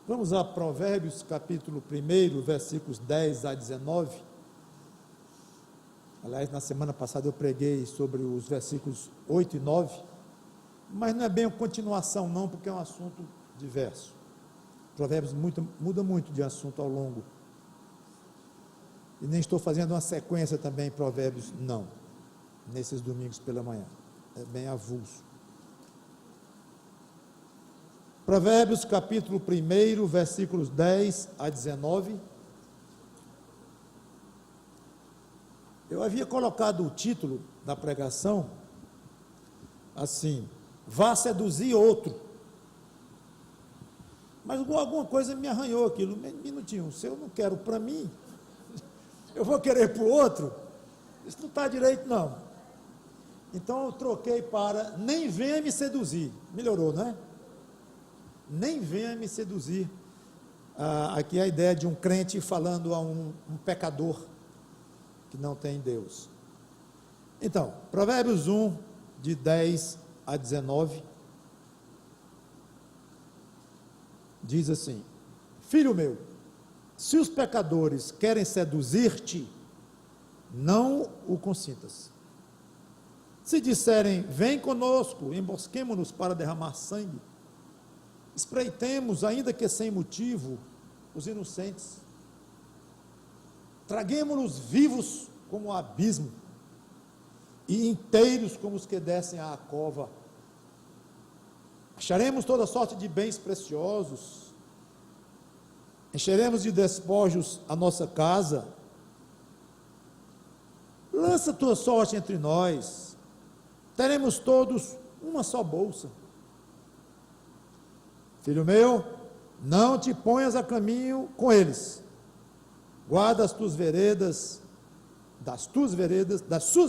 Vamos a Provérbios, capítulo 1, versículos 10 a 19. Aliás, na semana passada eu preguei sobre os versículos 8 e 9, mas não é bem a continuação não, porque é um assunto diverso. Provérbios muda muito de assunto ao longo. E nem estou fazendo uma sequência também em Provérbios, não, nesses domingos pela manhã. É bem avulso. Provérbios, capítulo 1, versículos 10 a 19. Eu havia colocado o título da pregação assim: vá seduzir outro. Mas alguma coisa me arranhou aquilo. Um minutinho, se eu não quero para mim, eu vou querer para o outro? Isso não está direito, não. Então eu troquei para nem venha me seduzir. Melhorou, não é? Nem venha me seduzir. Aqui é a ideia de um crente falando a um pecador que não tem Deus. Então, Provérbios 1, de 10 a 19, diz assim: filho meu, se os pecadores querem seduzir-te, não o consintas. Se disserem, vem conosco, embosquemo-nos para derramar sangue, espreitemos, ainda que sem motivo, os inocentes, traguemo-los vivos como o abismo, e inteiros como os que descem à cova. Acharemos toda sorte de bens preciosos, encheremos de despojos a nossa casa. Lança tua sorte entre nós, teremos todos uma só bolsa. Filho meu, não te ponhas a caminho com eles, guarda as tuas veredas, das suas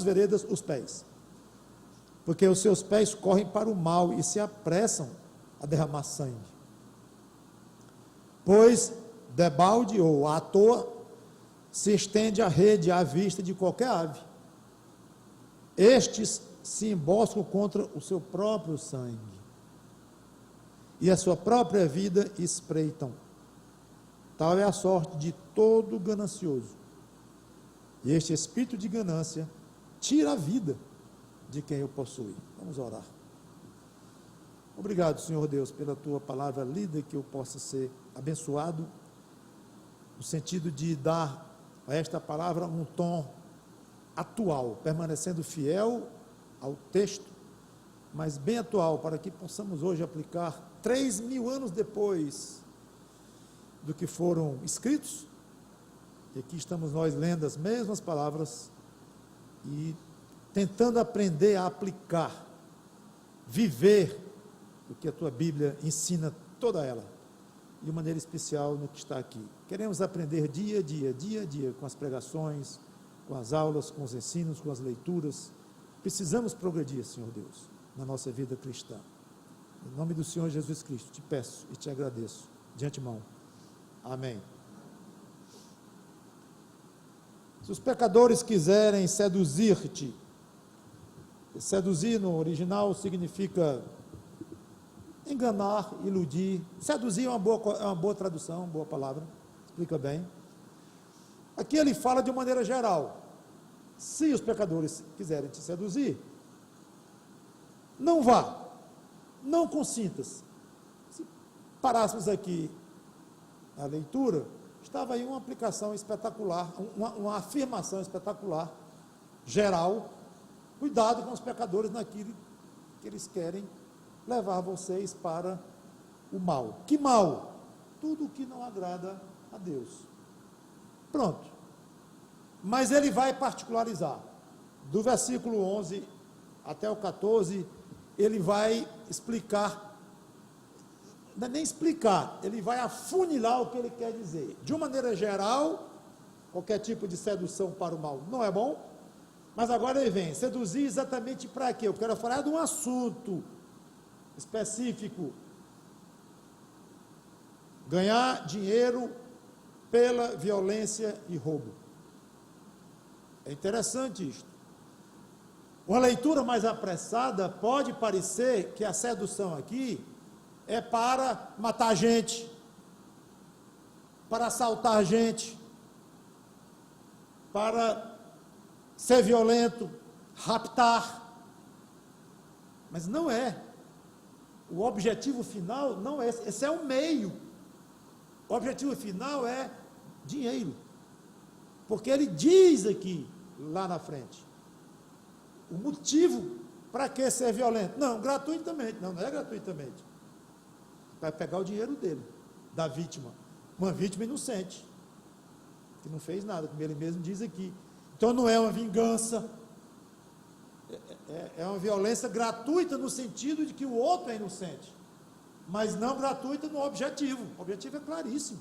veredas os pés, porque os seus pés correm para o mal e se apressam a derramar sangue. Pois debalde ou à toa se estende a rede à vista de qualquer ave. Estes se emboscam contra o seu próprio sangue e a sua própria vida espreitam. Tal é a sorte de todo ganancioso. E este espírito de ganância tira a vida de quem o possui. Vamos orar. Obrigado, Senhor Deus, pela tua palavra lida, que eu possa ser abençoado, no sentido de dar a esta palavra um tom atual, permanecendo fiel ao texto, mas bem atual, para que possamos hoje aplicar 3.000 anos depois do que foram escritos, e aqui estamos nós lendo as mesmas palavras e tentando aprender a aplicar, viver o que a tua Bíblia ensina, toda ela, de maneira especial no que está aqui. Queremos aprender dia a dia, com as pregações, com as aulas, com os ensinos, com as leituras. Precisamos progredir, Senhor Deus, na nossa vida cristã. Em nome do Senhor Jesus Cristo, te peço e te agradeço de antemão. Amém. Se os pecadores quiserem seduzir-te, seduzir no original significa enganar, iludir. Seduzir é uma boa tradução, uma boa palavra, explica bem. Aqui ele fala de uma maneira geral. Se os pecadores quiserem te seduzir, não vá, não consintas. Se parássemos aqui a leitura, estava aí uma aplicação espetacular, uma afirmação espetacular, geral. Cuidado com os pecadores naquilo que eles querem levar vocês para o mal. Que mal? Tudo o que não agrada a Deus. Pronto. Mas ele vai particularizar. Do versículo 11 até o 14, ele vai explicar, não é nem explicar, ele vai afunilar o que ele quer dizer. De uma maneira geral, qualquer tipo de sedução para o mal não é bom, mas agora ele vem seduzir exatamente para quê? Eu quero falar de um assunto específico: ganhar dinheiro pela violência e roubo. É interessante isto. Uma leitura mais apressada pode parecer que a sedução aqui é para matar gente, para assaltar a gente, para ser violento, raptar. Mas não é. O objetivo final não é esse. Esse é o meio. O objetivo final é dinheiro. Porque ele diz aqui, lá na frente, o motivo para que ser violento. Não, gratuitamente. Não, não é gratuitamente. Vai pegar o dinheiro dele, da vítima. Uma vítima inocente, que não fez nada, como ele mesmo diz aqui. Então não é uma vingança, é uma violência gratuita no sentido de que o outro é inocente, mas não gratuita no objetivo. O objetivo é claríssimo.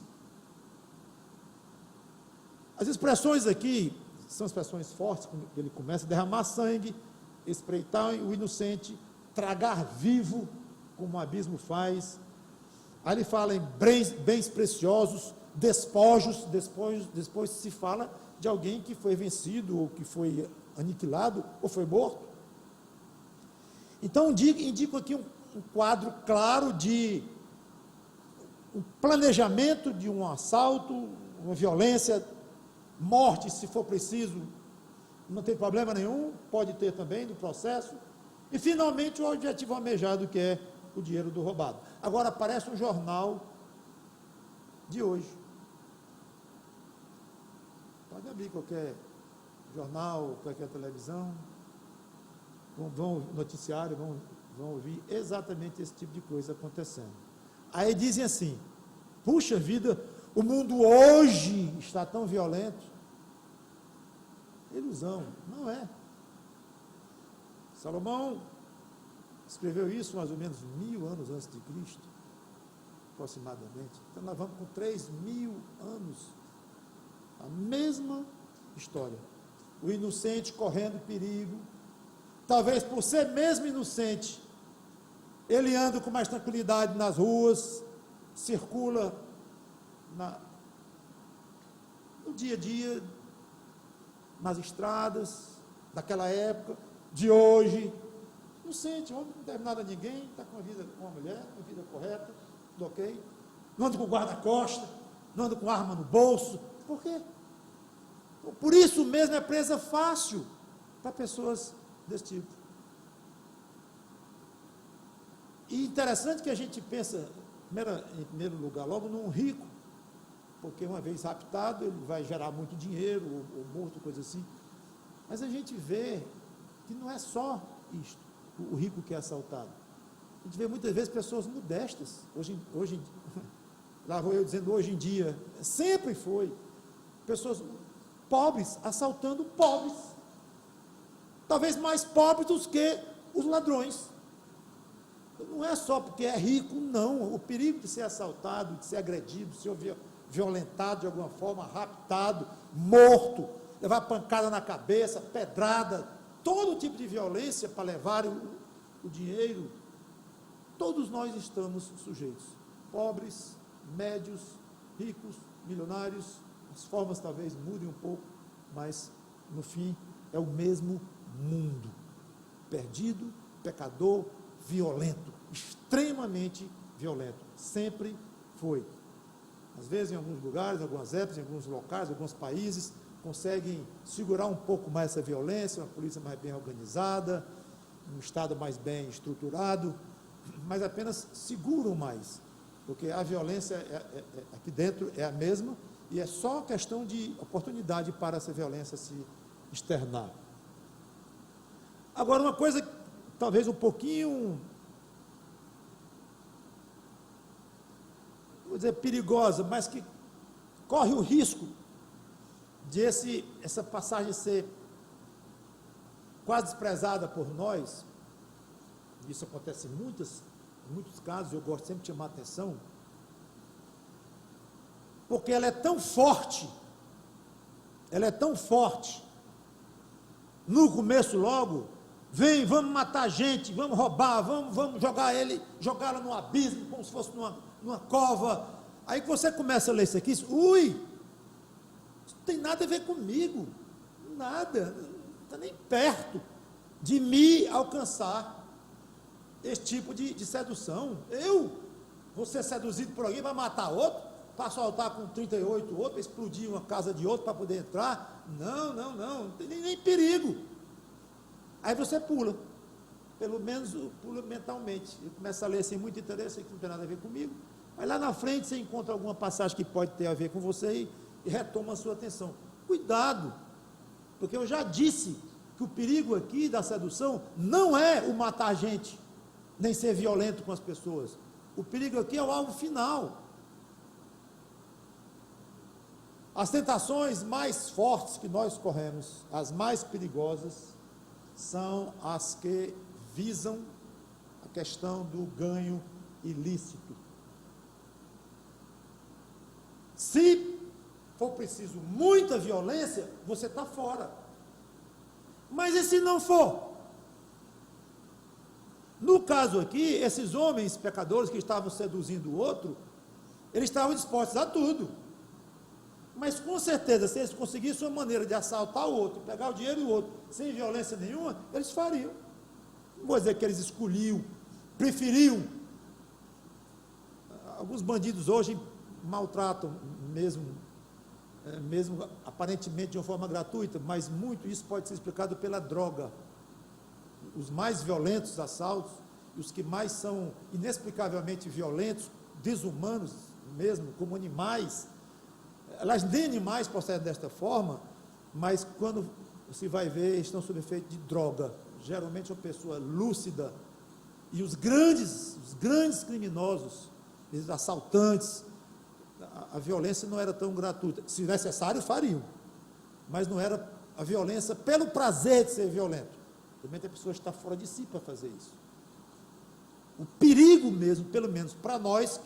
As expressões aqui são expressões fortes, como ele começa a derramar sangue, espreitar o inocente, tragar vivo, como o abismo faz. Aí ele fala em bens preciosos, despojos, depois se fala de alguém que foi vencido, ou que foi aniquilado, ou foi morto. Então, indico aqui um quadro claro de um planejamento de um assalto, uma violência, morte, se for preciso, não tem problema nenhum, pode ter também no processo, e finalmente o objetivo almejado, que é o dinheiro do roubado. Agora aparece um jornal de hoje. Pode abrir qualquer jornal, qualquer televisão, vão noticiário, vão ouvir exatamente esse tipo de coisa acontecendo. Aí dizem assim: puxa vida, o mundo hoje está tão violento. Ilusão, não é. Salomão escreveu isso mais ou menos 1000 anos antes de Cristo, aproximadamente. Então nós vamos com 3000 anos, a mesma história. O inocente correndo perigo, talvez por ser mesmo inocente, ele anda com mais tranquilidade nas ruas, circula no dia a dia, nas estradas daquela época, de hoje. Inocente, homem não deve nada a ninguém, está com uma mulher, uma vida correta, tudo ok. Não anda com guarda-costas, não anda com arma no bolso. Por quê? Por isso mesmo é presa fácil para pessoas desse tipo. E interessante que a gente pensa, em primeiro lugar, logo num rico, porque uma vez raptado, ele vai gerar muito dinheiro, ou morto, coisa assim. Mas a gente vê que não é só isto, o rico que é assaltado. A gente vê muitas vezes pessoas modestas, lá vou eu dizendo hoje em dia, sempre foi, pessoas pobres assaltando pobres, talvez mais pobres do que os ladrões. Não é só porque é rico, não. O perigo de ser assaltado, de ser agredido, de ser violentado de alguma forma, raptado, morto, levar pancada na cabeça, pedrada, todo tipo de violência para levar o dinheiro, todos nós estamos sujeitos. Pobres, médios, ricos, milionários, as formas talvez mudem um pouco, mas no fim é o mesmo mundo. Perdido, pecador, violento, extremamente violento. Sempre foi. Às vezes, em alguns lugares, em algumas épocas, em alguns locais, em alguns países, conseguem segurar um pouco mais essa violência, uma polícia mais bem organizada, um Estado mais bem estruturado, mas apenas seguram mais, porque a violência aqui dentro é a mesma, e é só questão de oportunidade para essa violência se externar. Agora, uma coisa talvez um pouquinho, vou dizer, perigosa, mas que corre o risco de essa passagem ser quase desprezada por nós. Isso acontece em muitos casos, eu gosto sempre de chamar a atenção, porque ela é tão forte, no começo logo, vamos matar gente, vamos roubar, vamos jogá-la num abismo, como se fosse numa cova. Aí que você começa a ler isso aqui, isso não tem nada a ver comigo, nada, não está nem perto de me alcançar esse tipo de sedução. Eu vou ser seduzido por alguém, vai matar outro? para assaltar com 38 outro, para explodir uma casa de outro para poder entrar. Não tem nem perigo. Aí você pula, pelo menos pula mentalmente, e começa a ler sem muito interesse, que não tem nada a ver comigo. Aí lá na frente você encontra alguma passagem que pode ter a ver com você e retoma a sua atenção. Cuidado, porque eu já disse que o perigo aqui da sedução não é o matar gente, nem ser violento com as pessoas. O perigo aqui é o alvo final. As tentações mais fortes que nós corremos, as mais perigosas, são as que visam a questão do ganho ilícito. Se for preciso muita violência, você está fora. Mas e se não for? No caso aqui, esses homens pecadores que estavam seduzindo o outro, eles estavam dispostos a tudo. Mas com certeza, se eles conseguissem uma maneira de assaltar o outro, pegar o dinheiro do outro, sem violência nenhuma, eles fariam. Não vou dizer que eles escolhiam, preferiam. Alguns bandidos hoje maltratam mesmo aparentemente de uma forma gratuita, mas muito isso pode ser explicado pela droga. Os mais violentos assaltos, os que mais são inexplicavelmente violentos, desumanos mesmo, como animais, elas nem animais procedem desta forma, mas quando se vai ver, estão sob efeito de droga, geralmente uma pessoa lúcida, e os grandes criminosos, os assaltantes, a violência não era tão gratuita, se necessário fariam, mas não era a violência pelo prazer de ser violento. Também tem pessoas que estão fora de si para fazer isso. O perigo mesmo, pelo menos para nós,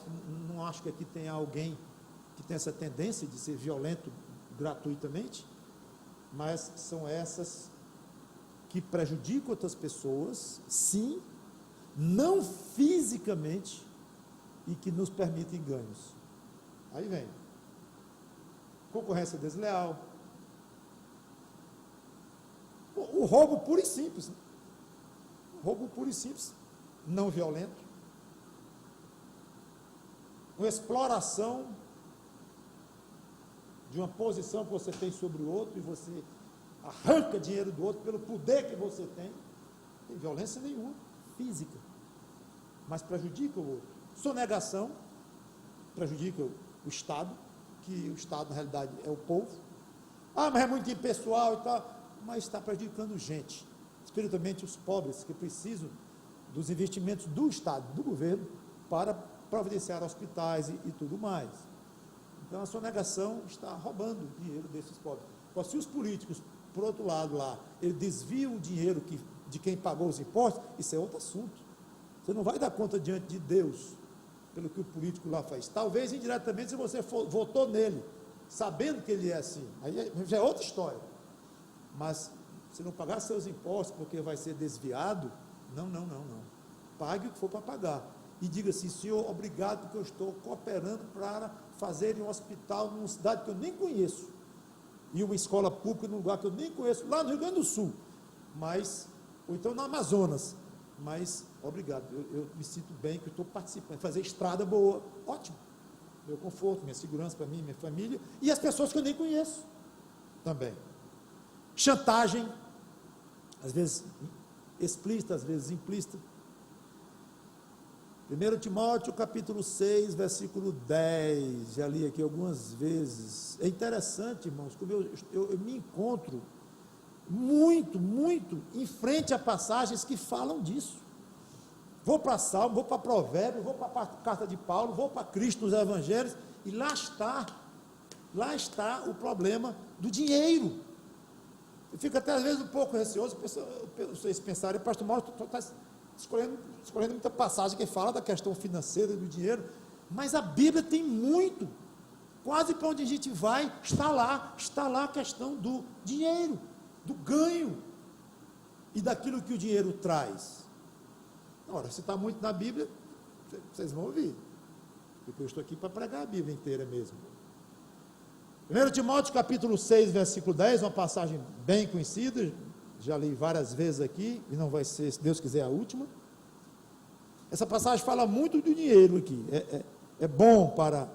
não acho que aqui tem alguém que tem essa tendência de ser violento gratuitamente, mas são essas que prejudicam outras pessoas, sim, não fisicamente, e que nos permitem ganhos. Aí vem concorrência desleal, o roubo puro e simples, não violento, uma exploração de uma posição que você tem sobre o outro, e você arranca dinheiro do outro pelo poder que você tem, não tem violência nenhuma, física, mas prejudica o outro. Sonegação, prejudica o Estado, que o Estado na realidade é o povo. Mas é muito impessoal e tal, mas está prejudicando gente, espiritualmente os pobres, que precisam dos investimentos do Estado, do governo, para providenciar hospitais e tudo mais. Então a sonegação está roubando o dinheiro desses pobres. Então, se os políticos, por outro lado lá, eles desviam o dinheiro de quem pagou os impostos, isso é outro assunto. Você não vai dar conta diante de Deus pelo que o político lá faz. Talvez indiretamente, se você votou nele, sabendo que ele é assim, aí já é outra história. Mas se não pagar seus impostos porque vai ser desviado, não. Pague o que for para pagar. E diga assim: senhor, obrigado porque eu estou cooperando para fazer um hospital numa cidade que eu nem conheço, e uma escola pública num lugar que eu nem conheço, lá no Rio Grande do Sul, ou então no Amazonas, mas obrigado, eu me sinto bem que eu estou participando, fazer estrada boa, ótimo, meu conforto, minha segurança para mim, minha família, e as pessoas que eu nem conheço, também. Chantagem, às vezes explícita, às vezes implícita. 1 Timóteo capítulo 6, versículo 10, já li aqui algumas vezes. É interessante, irmãos, como eu me encontro muito em frente a passagens que falam disso. Vou para Salmo, vou para Provérbios, vou para a carta de Paulo, vou para Cristo nos Evangelhos, e lá está o problema do dinheiro. Eu fico até às vezes um pouco receoso, vocês pensarem, pastor Mauro, tu está escolhendo muita passagem que fala da questão financeira e do dinheiro, mas a Bíblia tem muito, quase para onde a gente vai, está lá a questão do dinheiro, do ganho, e daquilo que o dinheiro traz. Ora, se está muito na Bíblia, vocês vão ouvir, porque eu estou aqui para pregar a Bíblia inteira mesmo. 1 Timóteo capítulo 6, versículo 10, uma passagem bem conhecida, já li várias vezes aqui, e não vai ser, se Deus quiser, a última. Essa passagem fala muito do dinheiro aqui, é bom para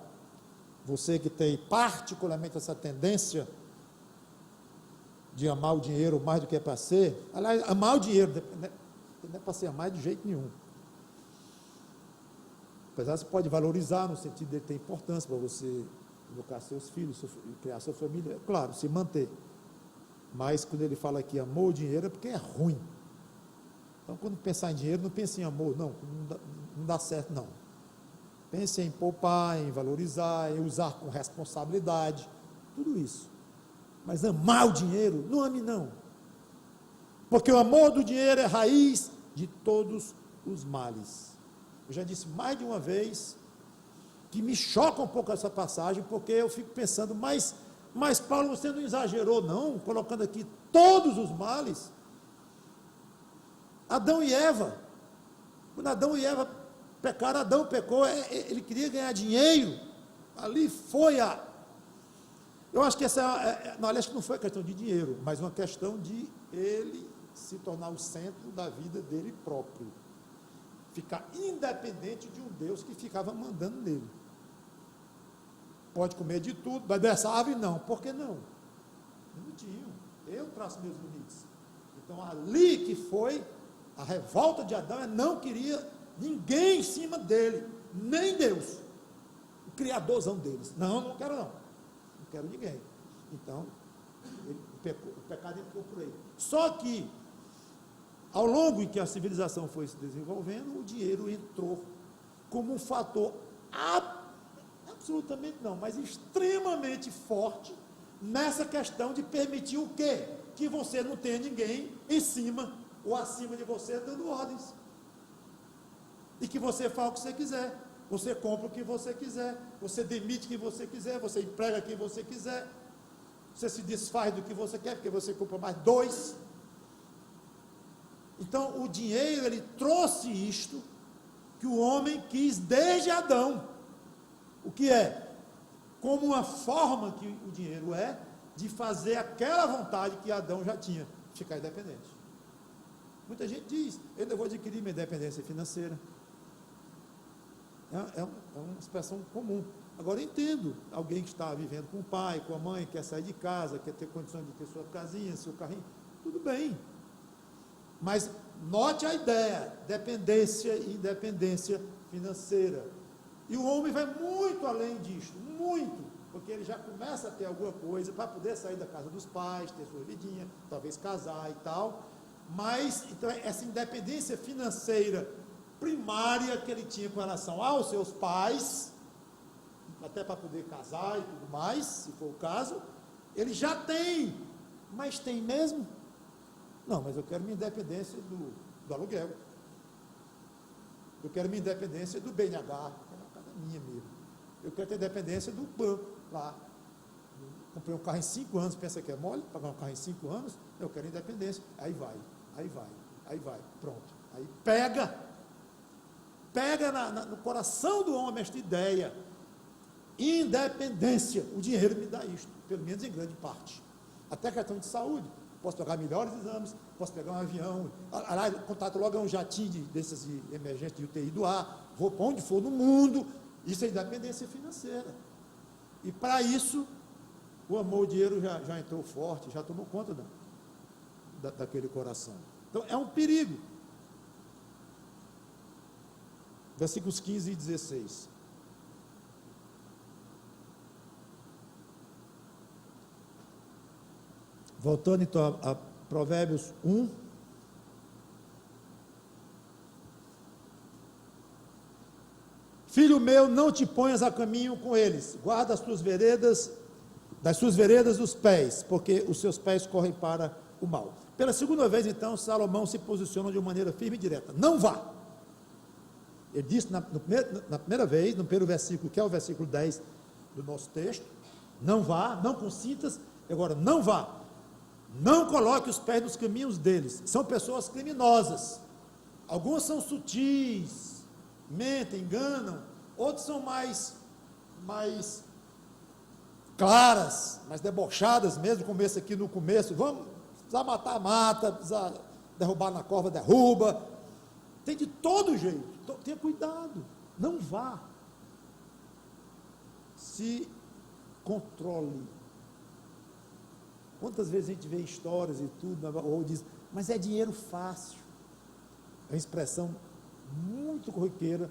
você que tem particularmente essa tendência de amar o dinheiro mais do que é para ser, aliás, amar o dinheiro não é para ser amar de jeito nenhum. Apesar de você pode valorizar no sentido de ele ter importância para você educar seus filhos, criar sua família, claro, se manter. Mas quando ele fala aqui amor o dinheiro é porque é ruim. Então quando pensar em dinheiro, não pense em amor, não dá certo não. Pense em poupar, em valorizar, em usar com responsabilidade, tudo isso. Mas amar o dinheiro, não ame não. Porque o amor do dinheiro é raiz de todos os males. Eu já disse mais de uma vez que me choca um pouco essa passagem, porque eu fico pensando, mas Paulo, você não exagerou não, colocando aqui todos os males? Adão e Eva, quando Adão e Eva pecaram, Adão pecou, ele queria ganhar dinheiro, ali foi eu acho que não, acho que não foi questão de dinheiro, mas uma questão de ele se tornar o centro da vida dele próprio, ficar independente de um Deus que ficava mandando nele. Pode comer de tudo, mas dessa árvore não. Por que não? Não tinham. Eu traço meus limites. Então ali que foi a revolta de Adão, não queria ninguém em cima dele, nem Deus, o criadorzão deles. Não quero não quero ninguém. Então o pecado entrou por aí. Só que ao longo em que a civilização foi se desenvolvendo, o dinheiro entrou como um fator absolutamente não, mas extremamente forte nessa questão de permitir o quê? Que você não tenha ninguém em cima ou acima de você dando ordens. E que você faça o que você quiser. Você compra o que você quiser. Você demite quem você quiser. Você emprega quem você quiser. Você se desfaz do que você quer, porque você compra mais 2. Então, o dinheiro, ele trouxe isto que o homem quis desde Adão. O que é? Como uma forma que o dinheiro é de fazer aquela vontade que Adão já tinha, ficar independente. Muita gente diz, eu vou adquirir minha independência financeira. É uma expressão comum. Agora eu entendo, alguém que está vivendo com o pai, com a mãe, quer sair de casa, quer ter condições de ter sua casinha, seu carrinho, tudo bem. Mas note a ideia, dependência e independência financeira. E o homem vai muito além disso, muito, porque ele já começa a ter alguma coisa para poder sair da casa dos pais, ter sua vidinha, talvez casar e tal. Mas, então, essa independência financeira primária que ele tinha com relação aos seus pais, até para poder casar e tudo mais, se for o caso, ele já tem, mas tem mesmo? Não, mas eu quero minha independência do aluguel. Eu quero minha independência do BNH, que é uma casa minha mesmo. Eu quero ter independência do banco lá. Comprei um carro em 5 anos, pensa que é mole, pagar um carro em 5 anos, eu quero independência. Aí vai, pronto. Aí pega no coração do homem esta ideia. Independência, o dinheiro me dá isto, pelo menos em grande parte. Até questão de saúde, posso pegar melhores exames, posso pegar um avião, contato logo um jatinho desses de emergência de UTI do ar, vou para onde for no mundo, isso é independência financeira. E para isso, o amor ao dinheiro já entrou forte, já tomou conta daquele coração. Então é um perigo. Versículos 15 e 16. Voltando então a Provérbios 1. Filho meu, não te ponhas a caminho com eles, guarda as tuas veredas, das suas veredas os pés, porque os seus pés correm para o mal. Pela segunda vez, então, Salomão se posiciona de uma maneira firme e direta: não vá. Ele disse na primeira vez, no primeiro versículo, que é o versículo 10 do nosso texto: não vá, não consintas, agora não vá. Não coloque os pés nos caminhos deles. São pessoas criminosas. Algumas são sutis, mentem, enganam. Outros são mais claras, mais debochadas mesmo, como esse aqui no começo. Vamos, precisar matar, mata, precisar derrubar na cova, derruba. Tem de todo jeito. Então, tenha cuidado. Não vá. se controle. Quantas vezes a gente vê histórias e tudo, ou diz, mas é dinheiro fácil. É uma expressão muito corriqueira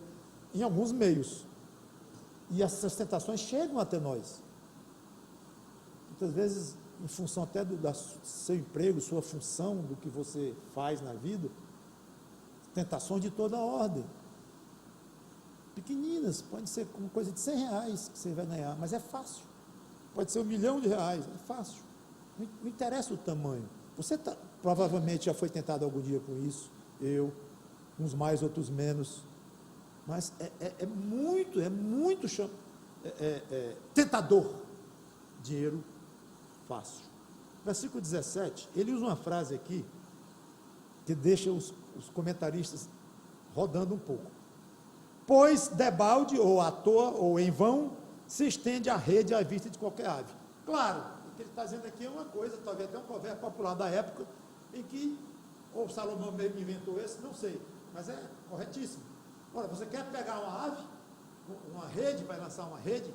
em alguns meios. E essas tentações chegam até nós. Muitas vezes, em função até do seu emprego, sua função, do que você faz na vida, tentações de toda ordem. Pequeninas, pode ser uma coisa de R$100 que você vai ganhar, mas é fácil. Pode ser R$1 milhão, é fácil. Não interessa o tamanho. Você provavelmente já foi tentado algum dia com isso, eu, uns mais, outros menos, mas é muito tentador. Dinheiro fácil. Versículo 17, ele usa uma frase aqui, que deixa os comentaristas rodando um pouco. Pois debalde, ou à toa, ou em vão, se estende a rede à vista de qualquer ave. Claro, o que ele está dizendo aqui é uma coisa, talvez até um provérbio popular da época, em que, ou Salomão mesmo inventou esse, não sei, mas é corretíssimo. Ora, você quer pegar uma ave, uma rede, vai lançar uma rede,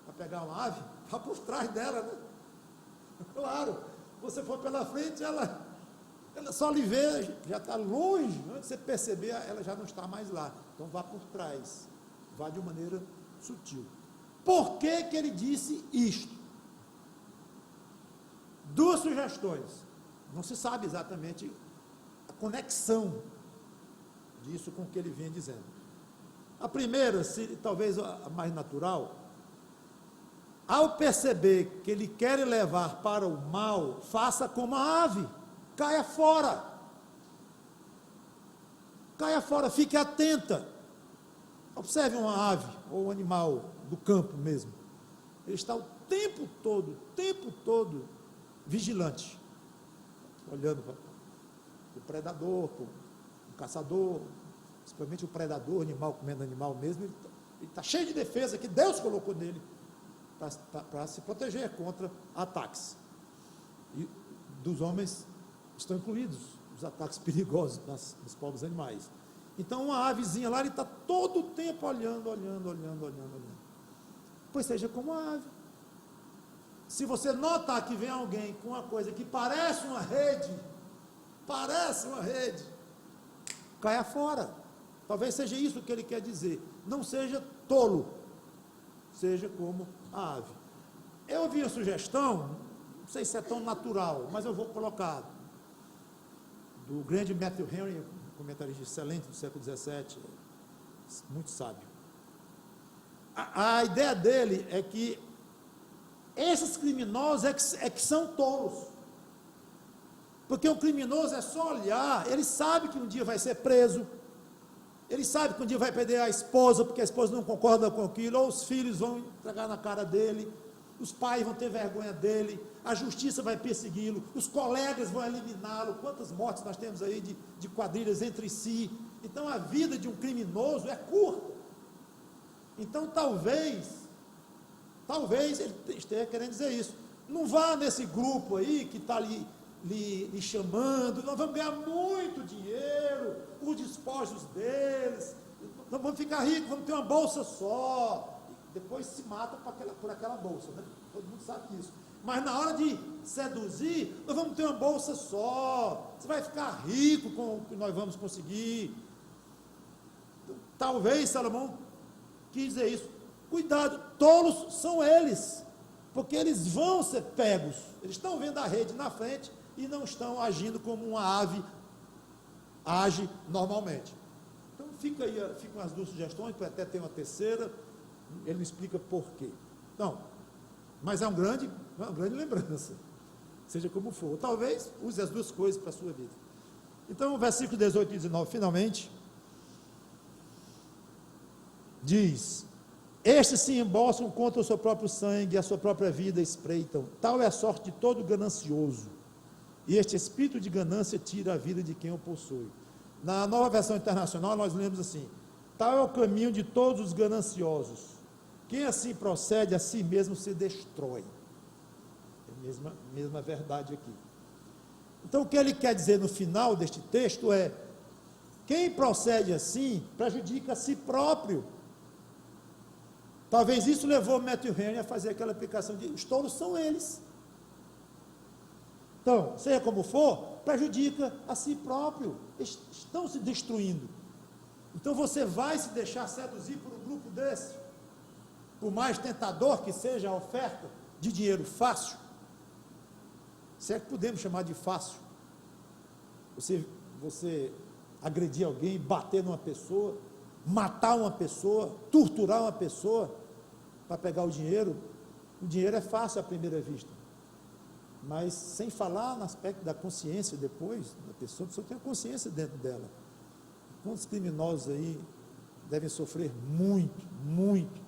para pegar uma ave, vá por trás dela, né? Claro, você for pela frente, ela só lhe vê, já está longe, antes de você perceber, ela já não está mais lá. Então vá por trás, vá de uma maneira sutil. Por que que ele disse isto? Duas sugestões. Não se sabe exatamente a conexão disso com o que ele vinha dizendo. A primeira, talvez a mais natural, ao perceber que ele quer levar para o mal, faça como a ave, caia fora. Caia fora, fique atenta. Observe uma ave, ou um animal do campo mesmo. Ele está o tempo todo, vigilante. Olhando para o predador, para o caçador, principalmente o predador, animal comendo animal mesmo, ele está cheio de defesa que Deus colocou nele para se proteger contra ataques. E dos homens estão incluídos os ataques perigosos dos povos animais. Então, uma avezinha lá, ele está todo o tempo olhando. Pois seja como a ave. Se você notar que vem alguém com uma coisa que parece uma rede, caia fora. Talvez seja isso que ele quer dizer. Não seja tolo, seja como a ave. Eu ouvi a sugestão, não sei se é tão natural, mas eu vou colocar, do grande Matthew Henry, um comentarista excelente do século XVII, muito sábio. A ideia dele é que esses criminosos é que são tolos. Porque o criminoso é só olhar, ele sabe que um dia vai ser preso, ele sabe que um dia vai perder a esposa, porque a esposa não concorda com aquilo, ou os filhos vão entregar na cara dele, os pais vão ter vergonha dele, a justiça vai persegui-lo, os colegas vão eliminá-lo. Quantas mortes nós temos aí de quadrilhas entre si? Então a vida de um criminoso é curta. Então talvez ele esteja querendo dizer isso. Não vá nesse grupo aí que está lhe chamando, nós vamos ganhar muito dinheiro, os despojos deles, nós vamos ficar ricos, vamos ter uma bolsa só. Depois se mata por aquela bolsa, né? Todo mundo sabe disso. Mas na hora de seduzir, nós vamos ter uma bolsa só, você vai ficar rico com o que nós vamos conseguir. Talvez Salomão quis dizer isso. Cuidado, tolos são eles, porque eles vão ser pegos, eles estão vendo a rede na frente e não estão agindo como uma ave age normalmente. Então ficam as duas sugestões, pode até ter uma terceira, ele não explica por quê. Então, mas é uma grande lembrança, seja como for. Talvez use as duas coisas para a sua vida. Então, o versículo 18 e 19, finalmente, diz: estes se embolsam contra o seu próprio sangue, a sua própria vida espreitam. Tal é a sorte de todo ganancioso, e este espírito de ganância tira a vida de quem o possui. Na Nova Versão Internacional, nós lemos assim: tal é o caminho de todos os gananciosos. Quem assim procede, a si mesmo se destrói. É a mesma verdade aqui. Então, o que ele quer dizer no final deste texto é: quem procede assim, prejudica a si próprio. Talvez isso levou Matthew Henry a fazer aquela aplicação de os tolos são eles. Então, seja como for, prejudica a si próprio, estão se destruindo. Então você vai se deixar seduzir por um grupo desse, por mais tentador que seja a oferta de dinheiro fácil, se é que podemos chamar de fácil, você agredir alguém, bater numa pessoa, matar uma pessoa, torturar uma pessoa, para pegar o dinheiro é fácil à primeira vista, mas sem falar no aspecto da consciência depois, da pessoa, a pessoa tem a consciência dentro dela. Quantos criminosos aí devem sofrer muito, muito,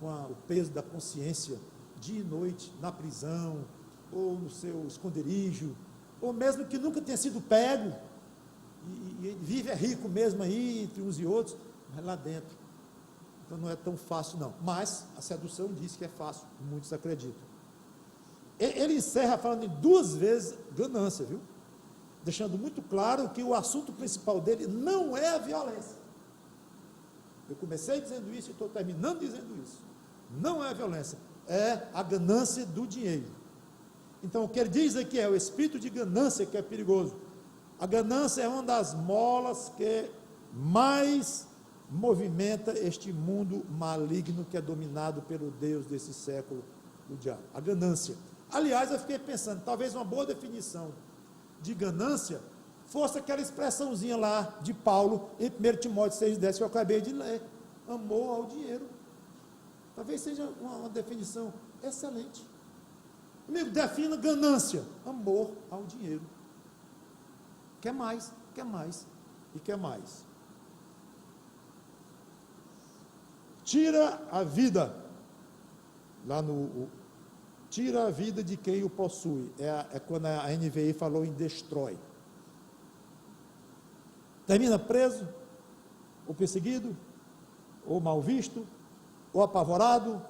com o peso da consciência, dia e noite, na prisão, ou no seu esconderijo, ou mesmo que nunca tenha sido pego, e vive rico mesmo aí, entre uns e outros, mas lá dentro. Então não é tão fácil não, mas a sedução diz que é fácil, muitos acreditam. Ele encerra falando em 2 vezes ganância, viu? Deixando muito claro que o assunto principal dele não é a violência. Eu comecei dizendo isso e estou terminando dizendo isso. Não é a violência, é a ganância do dinheiro. Então o que ele diz aqui é o espírito de ganância que é perigoso. A ganância é uma das molas que mais movimenta este mundo maligno que é dominado pelo Deus desse século, o diabo. A ganância. Aliás, eu fiquei pensando, talvez uma boa definição de ganância fosse aquela expressãozinha lá de Paulo em 1 Timóteo 6,10 que eu acabei de ler, amor ao dinheiro. Talvez seja uma definição excelente. Amigo, defina ganância, amor ao dinheiro. Quer mais e quer mais. Tira a vida, tira a vida de quem o possui, é quando a NVI falou em destrói. Termina preso, ou perseguido, ou mal visto, ou apavorado,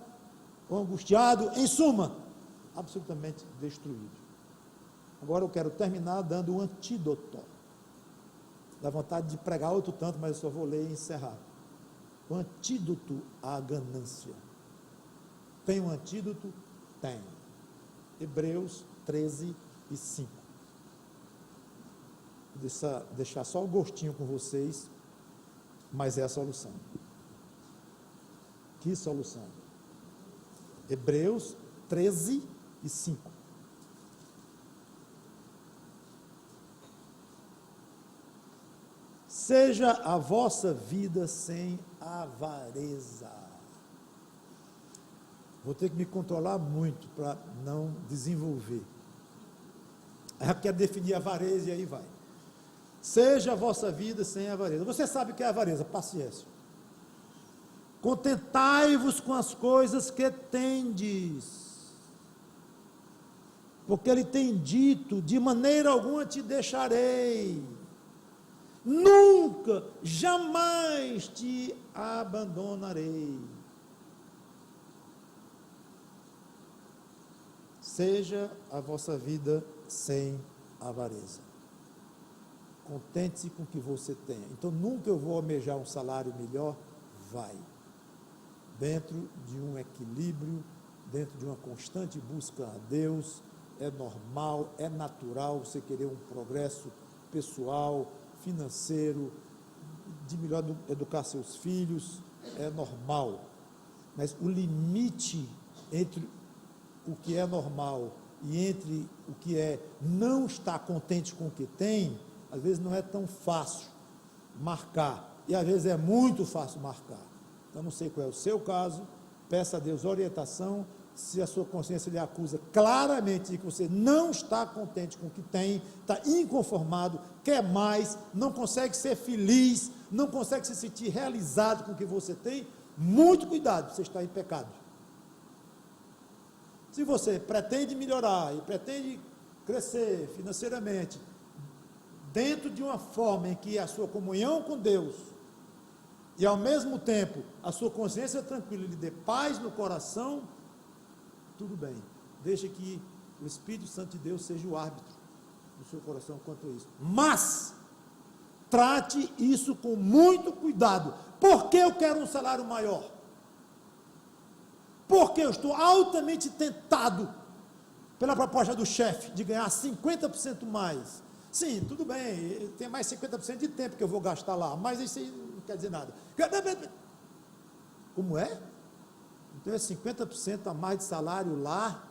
ou angustiado, em suma, absolutamente destruído. Agora eu quero terminar dando um antídoto. Dá vontade de pregar outro tanto, mas eu só vou ler e encerrar. O antídoto à ganância. Tem um antídoto? Tem. Hebreus 13:5. Vou deixar só o gostinho com vocês, mas é a solução. Que solução? Hebreus 13:5. Seja a vossa vida sem avareza. Vou ter que me controlar muito para não desenvolver. Eu quero definir avareza e aí vai. Seja a vossa vida sem avareza. Você sabe o que é avareza? Paciência. Contentai-vos com as coisas que tendes, porque ele tem dito, de maneira alguma te deixarei, nunca, jamais te abandonarei. Seja a vossa vida sem avareza. Contente-se com o que você tenha. Então, nunca eu vou almejar um salário melhor? Vai. Dentro de um equilíbrio, dentro de uma constante busca a Deus, é normal, é natural você querer um progresso pessoal, financeiro, de melhor educar seus filhos, é normal. Mas o limite entre o que é normal e entre o que é não estar contente com o que tem, às vezes não é tão fácil marcar, e às vezes é muito fácil marcar. Então, não sei qual é o seu caso, peça a Deus orientação. Se a sua consciência lhe acusa claramente de que você não está contente com o que tem, está inconformado, quer mais, não consegue ser feliz, não consegue se sentir realizado com o que você tem, muito cuidado, você está em pecado. Se você pretende melhorar e pretende crescer financeiramente, dentro de uma forma em que a sua comunhão com Deus e ao mesmo tempo a sua consciência tranquila lhe dê paz no coração, tudo bem, deixe que o Espírito Santo de Deus seja o árbitro do seu coração quanto a isso, mas trate isso com muito cuidado. Por que eu quero um salário maior? porque eu estou altamente tentado pela proposta do chefe de ganhar 50% mais. Sim, tudo bem, tem mais 50% de tempo que eu vou gastar lá, mas isso aí não quer dizer nada. Como é? Então é 50% a mais de salário lá,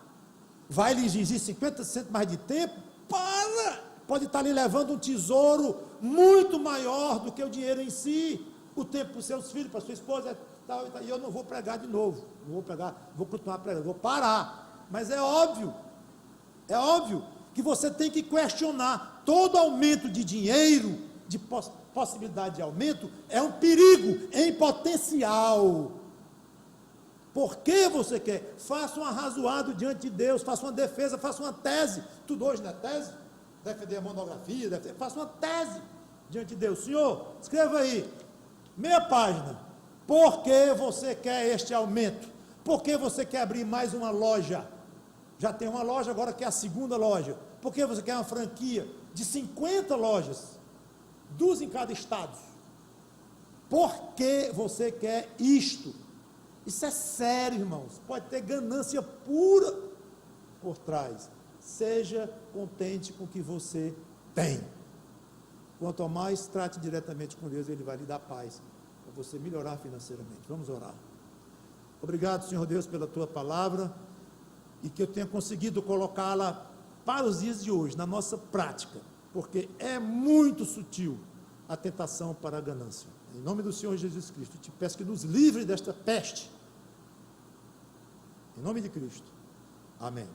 vai lhe exigir 50% mais de tempo? Pode estar lhe levando um tesouro muito maior do que o dinheiro em si, o tempo para os seus filhos, para a sua esposa, e eu não vou pregar de novo, não vou pregar, vou continuar pregando, vou parar, mas é óbvio que você tem que questionar. Todo aumento de dinheiro, de possibilidade de aumento, é um perigo em potencial. Por que você quer? Faça um arrazoado diante de Deus, faça uma defesa, faça uma tese. Tudo hoje não é tese? Defender a monografia, faça uma tese diante de Deus. Senhor, escreva aí, meia página. Por que você quer este aumento? Por que você quer abrir mais uma loja? Já tem uma loja, agora quer a segunda loja. Por que você quer uma franquia de 50 lojas, 2 em cada estado? Por que você quer isto? Isso é sério, irmãos. Pode ter ganância pura por trás. Seja contente com o que você tem. Quanto mais trate diretamente com Deus, Ele vai lhe dar paz, para você melhorar financeiramente. Vamos orar. Obrigado, Senhor Deus, pela Tua palavra, e que eu tenha conseguido colocá-la para os dias de hoje, na nossa prática, porque é muito sutil a tentação para a ganância. Em nome do Senhor Jesus Cristo, te peço que nos livre desta peste. Em nome de Cristo. Amém.